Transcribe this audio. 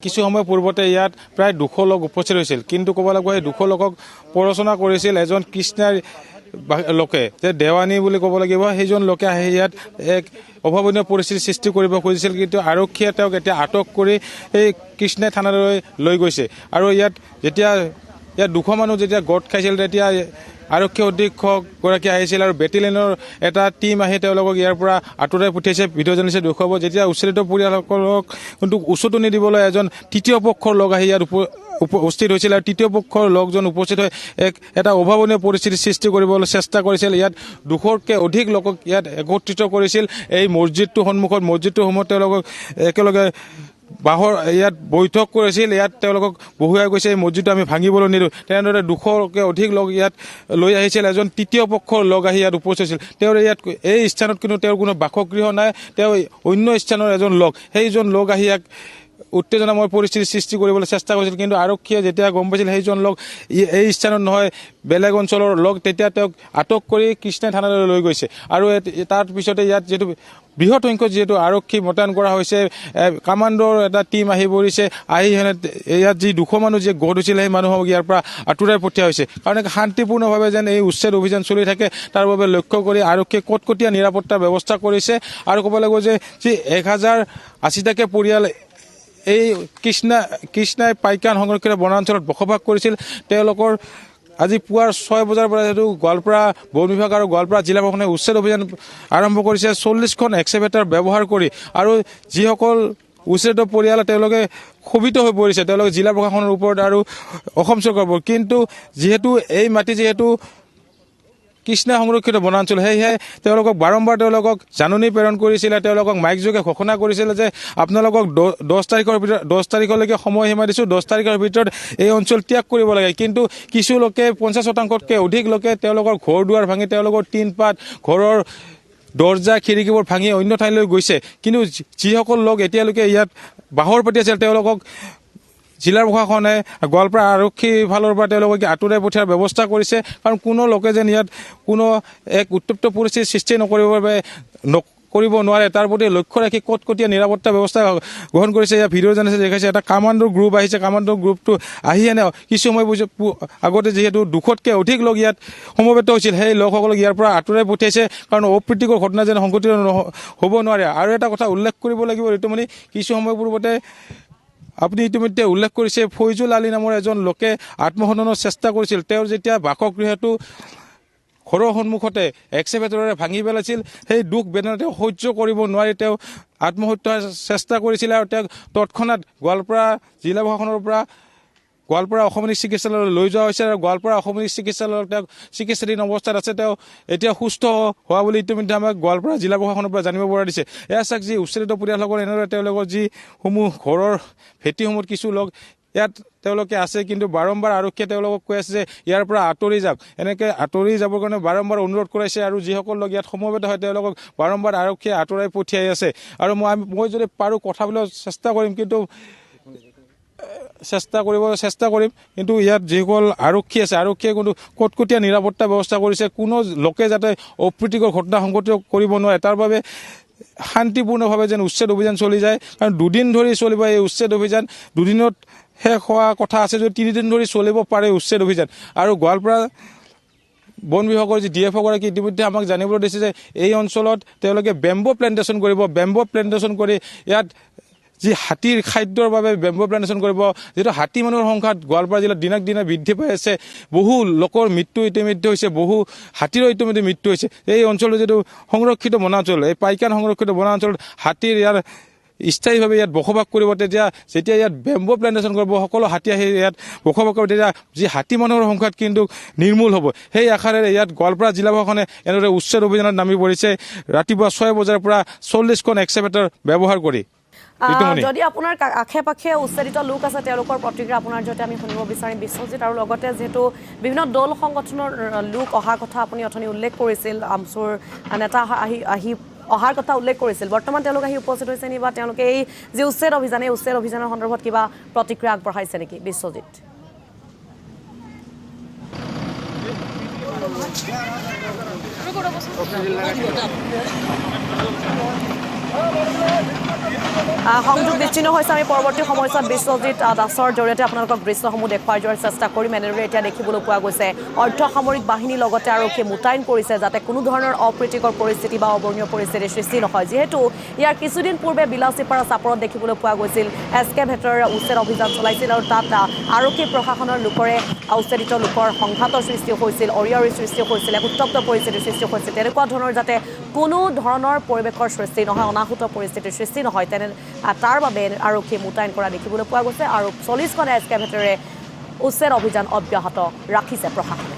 কিছু সময় পূৰ্বতে ইয়াত প্ৰায় 200 লোক উপস্থিত হৈছিল, কিন্তু ক'ব লাগিব এই 200 লোকক প্ৰৰোচনা কৰিছিল এজন কৃষ্ণাৰ লোকে, যে দেৱানী বুলি ক'ব লাগিব। সেইজন লোকে আহি ইয়াত এক অভাৱনীয় পৰিস্থিতিৰ সৃষ্টি কৰিব খুজিছিল, কিন্তু আৰক্ষীয়ে তেওঁক এতিয়া আটক কৰি এই কৃষ্ণাই থানালৈ লৈ গৈছে। আৰু ইয়াত 200 মানুহ যেতিয়া গোট খাইছিল, তেতিয়া আৰক্ষী অধীক্ষকগৰাকী আহিছিল আৰু বেটেলিয়নৰ এটা টীম আহি তেওঁলোকক ইয়াৰ পৰা আঁতৰাই পঠিয়াইছে। ভিডিঅ' জাৰ্নেলিষ্টে দেখুৱাব, যেতিয়া উচ্ছেদিত পৰিয়ালসকলক কিন্তু উচতনি দিবলৈ এজন তৃতীয় পক্ষৰ লোক আহি ইয়াত উপস্থিত হৈছিল আৰু তৃতীয় পক্ষৰ লোকজন উপস্থিত হৈ এটা অভাৱনীয় পৰিস্থিতিৰ সৃষ্টি কৰিবলৈ চেষ্টা কৰিছিল। ইয়াত 200তকৈ অধিক লোকক ইয়াত একত্ৰিত কৰিছিল এই মছজিদটোৰ সন্মুখত তেওঁলোকক একেলগে বাহৰ ইয়াত বৈঠক কৰিছিল। ইয়াত তেওঁলোকক বহুৱাই গৈছে, এই মছজিদটো আমি ভাঙিবলৈ নিদিওঁ। তেনেদৰে 200তকৈ অধিক লোক ইয়াত লৈ আহিছিল। এজন তৃতীয় পক্ষৰ লোক আহি ইয়াত উপস্থিত হৈছিল। তেওঁৰ ইয়াত এই স্থানত কিন্তু তেওঁৰ কোনো বাসগৃহ নাই, তেওঁ অন্য স্থানৰ এজন লোক। সেইজন লোক আহি ইয়াক উত্তেজনাময় পৰিস্থিতিৰ সৃষ্টি কৰিবলৈ চেষ্টা কৰিছিল, কিন্তু আৰক্ষীয়ে যেতিয়া গম পাইছিল সেইজন লোক এই স্থানত নহয় বেলেগ অঞ্চলৰ লোক, তেতিয়া তেওঁক আটক কৰি কৃষ্ণাই থানালৈ লৈ গৈছে। আৰু তাৰ পিছতে ইয়াত যিহেতু বৃহৎ সংখ্যক যিহেতু আৰক্ষী মোতায়েন কৰা হৈছে, কামাণ্ডৰ এটা টীম আহি পৰিছে। আহি ইয়াত যি 200 মানুহ যি গোট হৈছিল, সেই মানুহক ইয়াৰ পৰা আঁতৰাই পঠিওৱা হৈছে। কাৰণ শান্তিপূৰ্ণভাৱে যেন এই উচ্ছেদ অভিযান চলি থাকে, তাৰ বাবে লক্ষ্য কৰি আৰক্ষীয়ে কটকটীয়া নিৰাপত্তাৰ ব্যৱস্থা কৰিছে। আৰু ক'ব লাগিব যে যি 1080টাকৈ পৰিয়াল এই কৃষ্ণাই পাইকান সংৰক্ষিত বনাঞ্চলত বসবাস কৰিছিল, তেওঁলোকৰ আজি পুৱাৰ 6 বজাৰ পৰা যিহেতু গোৱালপাৰা বন বিভাগ আৰু গোৱালপাৰা জিলা প্ৰশাসনে উচ্ছেদ অভিযান আৰম্ভ কৰিছে 40খন এক্সকেভেটৰ ব্যৱহাৰ কৰি। আৰু যিসকল উচ্ছেদিত পৰিয়াল তেওঁলোকে ক্ষোভিত হৈ পৰিছে, তেওঁলোকে জিলা প্ৰশাসনৰ ওপৰত আৰু অসম চৰকাৰৰ ওপৰত। কিন্তু যিহেতু এই মাটি কৃষ্ণা সংৰক্ষিত বনাঞ্চল, সেয়েহে তেওঁলোকক বাৰম্বাৰ জাননী প্ৰেৰণ কৰিছিলে, তেওঁলোকক মাইকযোগে ঘোষণা কৰিছিলে যে আপোনালোকক 10 তাৰিখলৈকে সময়সীমা দিছোঁ, 10 তাৰিখৰ ভিতৰত এই অঞ্চল ত্যাগ কৰিব লাগে। কিন্তু কিছু লোকে 50%তকৈ অধিক লোকে তেওঁলোকৰ ঘৰ দুৱাৰ ভাঙি, তেওঁলোকৰ টিন পাত, ঘৰৰ দৰ্জা খিৰিকীবোৰ ভাঙি অন্য ঠাইলৈ গৈছে। কিন্তু যিসকল লোক এতিয়ালৈকে ইয়াত বাহৰ পাতি আছিল, তেওঁলোকক জিলা প্ৰশাসনে গোৱালপাৰা আৰক্ষীৰ ফালৰ পৰা তেওঁলোকক আঁতৰাই পঠিওৱাৰ ব্যৱস্থা কৰিছে। কাৰণ কোনো লোকে যেন ইয়াত কোনো এক উত্তপ্ত পৰিস্থিতিৰ সৃষ্টি কৰিব নোৱাৰে, তাৰ প্ৰতি লক্ষ্য ৰাখি কটকটীয়া নিৰাপত্তা ব্যৱস্থা গ্ৰহণ কৰিছে। ইয়াৰ ভিডিঅ' জাৰ্নেলিষ্টে দেখাইছে এটা কামাণ্ডৰ গ্ৰুপ আহিছে। কামাণ্ডৰ গ্ৰুপটো আহি কিছু সময় আগতে যিহেতু 200তকৈ অধিক লোক ইয়াত সমবেত হৈছিল, সেই লোকসকলক ইয়াৰ পৰা আঁতৰাই পঠিয়াইছে। কাৰণ অপ্ৰীতিকৰ ঘটনা যেন সংঘটিত হ'ব নোৱাৰে। আৰু এটা কথা উল্লেখ কৰিব লাগিব, ঋতুমণি, কিছু সময় পূৰ্বতে আপুনি ইতিমধ্যে উল্লেখ কৰিছে, ফৈজুল আলী নামৰ এজন লোকে আত্মহননৰ চেষ্টা কৰিছিল। তেওঁৰ যেতিয়া বাসগৃহটো ঘৰৰ সন্মুখতে এক্সকেভেটৰেৰে ভাঙি পেলাইছিল, সেই দুখ বেদনা তেওঁ সহ্য কৰিব নোৱাৰি তেওঁ আত্মহত্যাৰ চেষ্টা কৰিছিলে। আৰু তেওঁক তৎক্ষণাত গোৱালপাৰা জিলা প্ৰশাসনৰ পৰা গোৱালপাৰা অসামৰিক চিকিৎসালয়লৈ লৈ যোৱা হৈছে। আৰু গোৱালপাৰা অসামৰিক চিকিৎসালয়ত তেওঁক চিকিৎসাধীন অৱস্থাত আছে। তেওঁ এতিয়া সুস্থ হোৱা বুলি ইতিমধ্যে আমাক গোৱালপাৰা জিলা প্ৰশাসনৰ পৰা জানিব পৰা দিছে। এয়া চাওক, যি উচ্ছেদিত পৰিয়ালসকল এনেদৰে তেওঁলোকৰ যিসমূহ ঘৰৰ ভেটিসমূহত কিছু লোক ইয়াত তেওঁলোকে আছে, কিন্তু বাৰম্বাৰ আৰক্ষীয়ে তেওঁলোকক কৈ আছে যে ইয়াৰ পৰা আঁতৰি যাওক। এনেকৈ আঁতৰি যাবৰ কাৰণে বাৰম্বাৰ অনুৰোধ কৰাইছে। আৰু যিসকল লোক ইয়াত সমবেত হয়, তেওঁলোকক বাৰম্বাৰ আৰক্ষীয়ে আঁতৰাই পঠিয়াই আছে। আৰু মই যদি পাৰোঁ কথা ক'বলৈ চেষ্টা কৰিম, কিন্তু কিন্তু ইয়াত যিসকল আৰক্ষী আছে, আৰক্ষীয়ে কিন্তু কটকটীয়া নিৰাপত্তা ব্যৱস্থা কৰিছে। কোনো লোকে যাতে অপ্ৰীতিকৰ ঘটনা সংঘটিত কৰিব নোৱাৰে, তাৰ বাবে শান্তিপূৰ্ণভাৱে যেন উচ্ছেদ অভিযান চলি যায়। কাৰণ 2 দিন ধৰি চলিব এই উচ্ছেদ অভিযান। 2 দিনত শেষ হোৱা কথা আছে, যদি 3 দিন ধৰি চলিব পাৰে উচ্ছেদ অভিযান। আৰু গোৱালপাৰা বন বিভাগৰ যি DFO-গৰাকী ইতিমধ্যে আমাক জানিবলৈ দিছে যে এই অঞ্চলত তেওঁলোকে বেম্বো প্লেণ্টেশ্যন কৰিব। বেম্বো প্লেণ্টেশ্যন কৰি ইয়াত যি হাতীৰ খাদ্যৰ বাবে বেম্বো প্লেণ্টেশ্যন কৰিব। যিহেতু হাতী মানুহৰ সংখ্যা গোৱালপাৰা জিলাত দিনক দিনে বৃদ্ধি পাই আছে, বহু লোকৰ মৃত্যু ইতিমধ্যে হৈছে, বহু হাতীৰো ইতিমধ্যে মৃত্যু হৈছে। এই অঞ্চলটো যিটো সংৰক্ষিত বনাঞ্চল, এই পাইকান সংৰক্ষিত বনাঞ্চলত হাতীৰ স্থায়ীভাৱে ইয়াত বসবাস কৰিব। যেতিয়া ইয়াত বেম্বো প্লেণ্টেশ্যন কৰিব, সকলো হাতী আহি ইয়াত বসবাস কৰিব, তেতিয়া যি হাতী মানুহৰ সংখ্যাত কিন্তু নিৰ্মূল হ'ব। সেই আশাৰে ইয়াত গোৱালপাৰা জিলা প্ৰশাসনে এনেদৰে উচ্ছেদ অভিযানত নামি পৰিছে। ৰাতিপুৱা 6 বজাৰ পৰা 40খন এক্সকেভেটৰ ব্যৱহাৰ কৰি। যদি আপোনাৰ আশে পাশে উচ্ছেদিত লোক আছে, তেওঁলোকৰ প্ৰতিক্ৰিয়া আপোনাৰ জৰিয়তে আমি শুনিব বিচাৰিম বিশ্বজিৎ। আৰু লগতে যিহেতু বিভিন্ন দল সংগঠনৰ লোক অহাৰ কথা আপুনি অথনি উল্লেখ কৰিছিল, আমচুৰ নেতা আহি অহাৰ কথা উল্লেখ কৰিছিল, বৰ্তমান তেওঁলোক আহি উপস্থিত হৈছে নি, বা তেওঁলোকে এই যি উচ্ছেদ অভিযান, এই উচ্ছেদ অভিযানৰ সন্দৰ্ভত কিবা প্ৰতিক্ৰিয়া আগবঢ়াইছে নেকি বিশ্বজিৎ? সংযোগ বিচ্ছিন্ন হৈছে আমি পৰৱৰ্তী সময়ছোৱাত বিশ্বজিৎ দাসৰ জৰিয়তে আপোনালোকক দৃশ্যসমূহ দেখুৱাই যোৱাৰ চেষ্টা কৰিম এনেদৰে এতিয়া দেখিবলৈ পোৱা গৈছে অৰ্ধসামৰিক বাহিনীৰ লগতে আৰক্ষী মোতায়েন কৰিছে যাতে কোনো ধৰণৰ অপ্ৰীতিকৰ পৰিস্থিতি বা অবৰ্ণীয় পৰিস্থিতিৰ সৃষ্টি নহয় যিহেতু ইয়াৰ কিছুদিন পূৰ্বে বিলাচীপাৰা চাপৰত দেখিবলৈ পোৱা গৈছিল এছকেভেটৰৰ উচ্ছেদ অভিযান চলাইছিল আৰু তাত আৰক্ষী প্ৰশাসনৰ লোকৰে উচ্ছেদিত লোকৰ সংঘাতৰ সৃষ্টি হৈছিল অৰিয়ৰিৰ সৃষ্টি হৈছিল এক উত্তপ্ত পৰিস্থিতিৰ সৃষ্টি হৈছিল তেনেকুৱা ধৰণৰ যাতে কোনো ধৰণৰ পৰিৱেশৰ সৃষ্টি নহয় অনাহুত পৰিস্থিতিৰ সৃষ্টি নহয় তাৰ বাবে আৰক্ষী মোতায়েন কৰা দেখিবলৈ পোৱা গৈছে আৰু 40খন এছকেভেটৰে উচ্ছেদ অভিযান অব্যাহত ৰাখিছে প্ৰশাসনে